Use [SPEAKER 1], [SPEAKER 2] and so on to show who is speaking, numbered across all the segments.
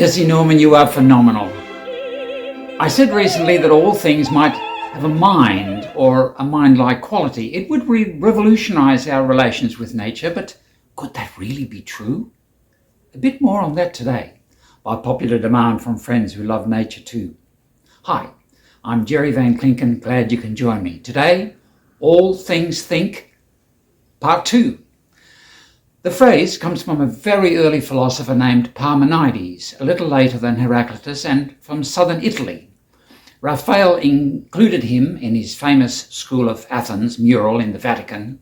[SPEAKER 1] Jesse Norman, you are phenomenal. I said recently that all things might have a mind or a mind-like quality. It would revolutionize our relations with nature, but could that really be true? A bit more on that today, by popular demand from friends who love nature too. Hi, I'm Jerry Van Klinken, glad you can join me. Today, All Things Think, Part 2. The phrase comes from a very early philosopher named Parmenides, a little later than Heraclitus, and from southern Italy. Raphael included him in his famous School of Athens mural in the Vatican.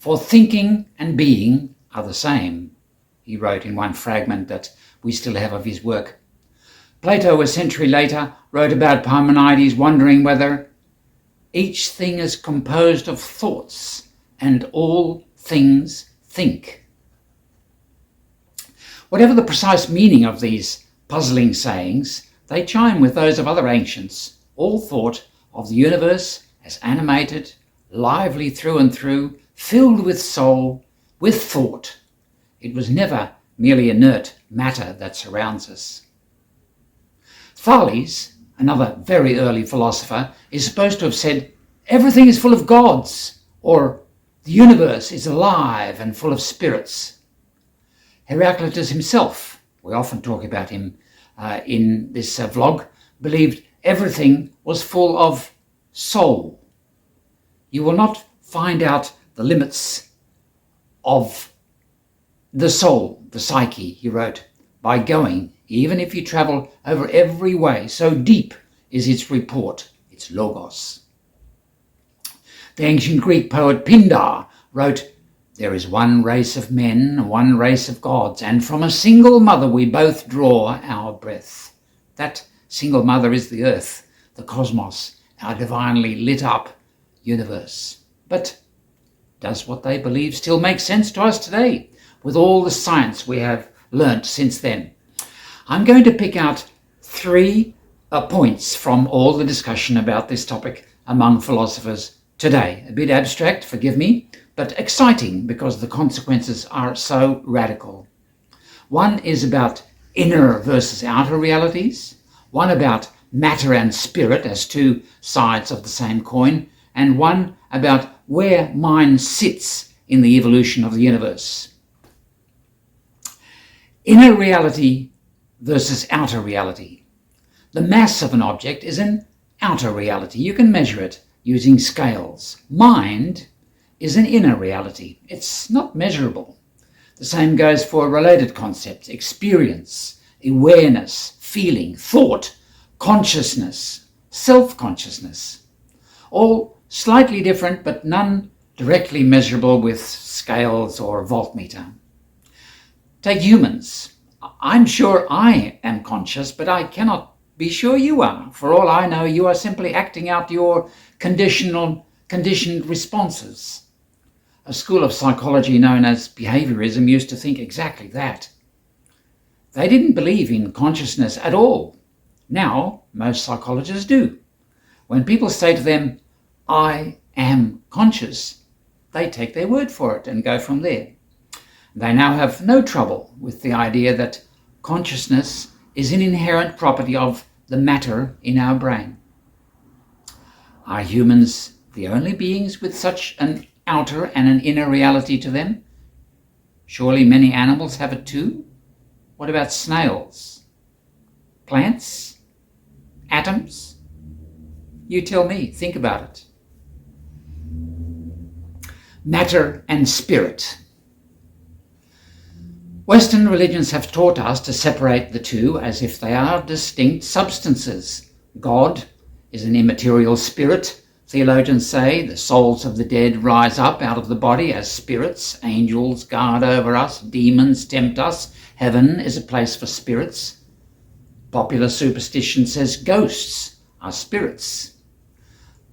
[SPEAKER 1] "For thinking and being are the same," he wrote in one fragment that we still have of his work. Plato, a century later, wrote about Parmenides, wondering whether each thing is composed of thoughts and all things think. Whatever the precise meaning of these puzzling sayings, they chime with those of other ancients. All thought of the universe as animated, lively through and through, filled with soul, with thought. It was never merely inert matter that surrounds us. Thales, another very early philosopher, is supposed to have said, "Everything is full of gods," or "The universe is alive and full of spirits." Heraclitus himself, we often talk about him in this vlog, believed everything was full of soul. You will not find out the limits of the soul, the psyche, he wrote, by going, even if you travel over every way, so deep is its report, its logos. The ancient Greek poet Pindar wrote, "There is one race of men, one race of gods, and from a single mother we both draw our breath." That single mother is the earth, the cosmos, our divinely lit up universe. But does what they believe still make sense to us today, with all the science we have learnt since then? I'm going to pick out three points from all the discussion about this topic among philosophers today. A bit abstract, forgive me, but exciting because the consequences are so radical. One is about inner versus outer realities, one about matter and spirit as two sides of the same coin, and one about where mind sits in the evolution of the universe. Inner reality versus outer reality. The mass of an object is an outer reality. You can measure it using scales. Mind is an inner reality. It's not measurable. The same goes for related concepts: experience, awareness, feeling, thought, consciousness, self-consciousness. All slightly different, but none directly measurable with scales or voltmeter. Take humans. I'm sure I am conscious, but I cannot be sure you are. For all I know, you are simply acting out your conditioned responses. A school of psychology known as behaviorism used to think exactly that. They didn't believe in consciousness at all. Now, most psychologists do. When people say to them, "I am conscious," they take their word for it and go from there. They now have no trouble with the idea that consciousness is an inherent property of the matter in our brain. Are humans the only beings with such an outer and an inner reality to them? Surely many animals have it too. What about snails? Plants? Atoms? You tell me, think about it. Matter and spirit. Western religions have taught us to separate the two as if they are distinct substances. God is an immaterial spirit. Theologians say the souls of the dead rise up out of the body as spirits. Angels guard over us. Demons tempt us. Heaven is a place for spirits. Popular superstition says ghosts are spirits.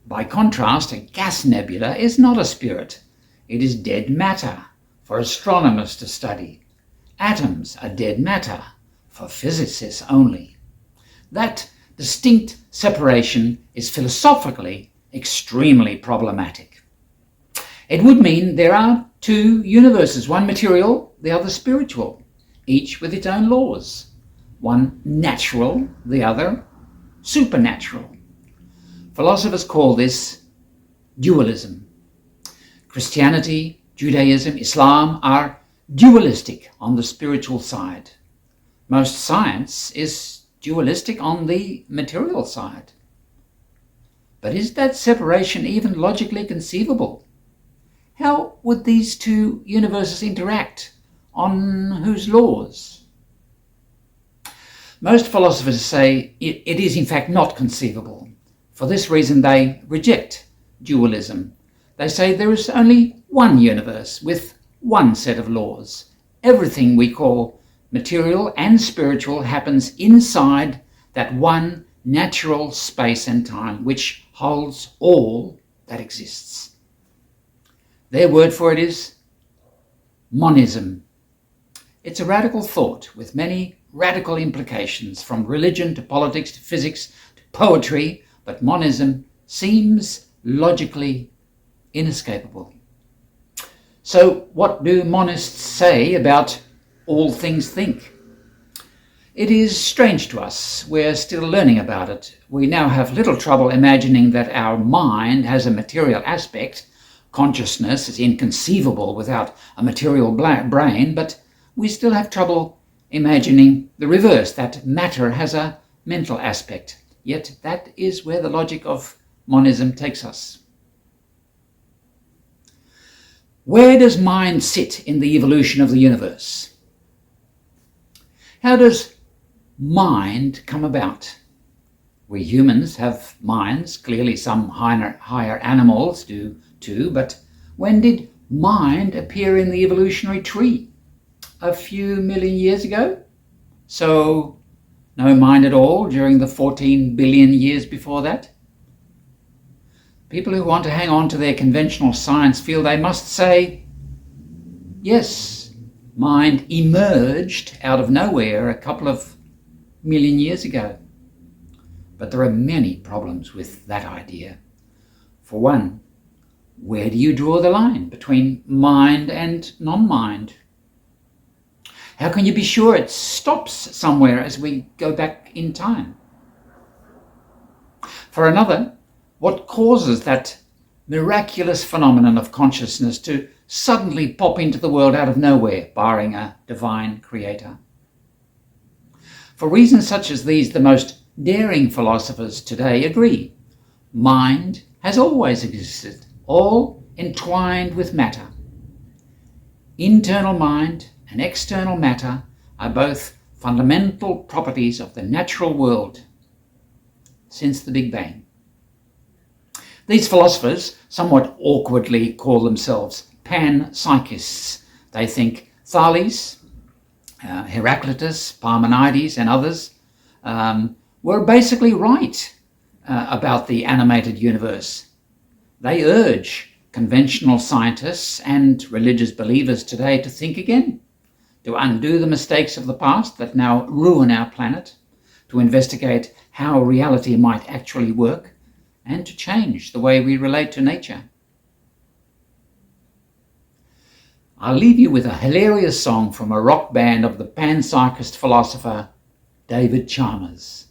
[SPEAKER 1] By contrast, a gas nebula is not a spirit. It is dead matter for astronomers to study. Atoms are dead matter for physicists only. That distinct separation is philosophically extremely problematic. It would mean there are two universes, one material, the other spiritual, each with its own laws. one natural, the other supernatural. Philosophers call this dualism. Christianity, Judaism, Islam are dualistic on the spiritual side. Most science is dualistic on the material side. But is that separation even logically conceivable? How would these two universes interact? On whose laws? Most philosophers say it is in fact not conceivable. For this reason they reject dualism. They say there is only one universe with one set of laws. Everything we call material and spiritual happens inside that one natural space and time which holds all that exists. Their word for it is monism. It's a radical thought with many radical implications, from religion to politics to physics to poetry, but monism seems logically inescapable. So what do monists say about all things think? It is strange to us. We're still learning about it. We now have little trouble imagining that our mind has a material aspect. Consciousness is inconceivable without a material brain, but we still have trouble imagining the reverse, that matter has a mental aspect. Yet that is where the logic of monism takes us. Where does mind sit in the evolution of the universe? How does mind come about? We humans have minds, clearly some higher animals do too, but when did mind appear in the evolutionary tree? A few million years ago? So no mind at all during the 14 billion years before that? People who want to hang on to their conventional science feel they must say, yes, mind emerged out of nowhere a couple of million years ago. But there are many problems with that idea. For one, where do you draw the line between mind and non-mind? How can you be sure it stops somewhere as we go back in time? For another, what causes that miraculous phenomenon of consciousness to suddenly pop into the world out of nowhere, barring a divine creator? For reasons such as these, the most daring philosophers today agree. Mind has always existed, all entwined with matter. Internal mind and external matter are both fundamental properties of the natural world since the Big Bang. These philosophers somewhat awkwardly call themselves Panpsychists. They think Thales, Heraclitus, Parmenides and others were basically right about the animated universe. They urge conventional scientists and religious believers today to think again, to undo the mistakes of the past that now ruin our planet, to investigate how reality might actually work, and to change the way we relate to nature. I'll leave you with a hilarious song from a rock band of the panpsychist philosopher David Chalmers.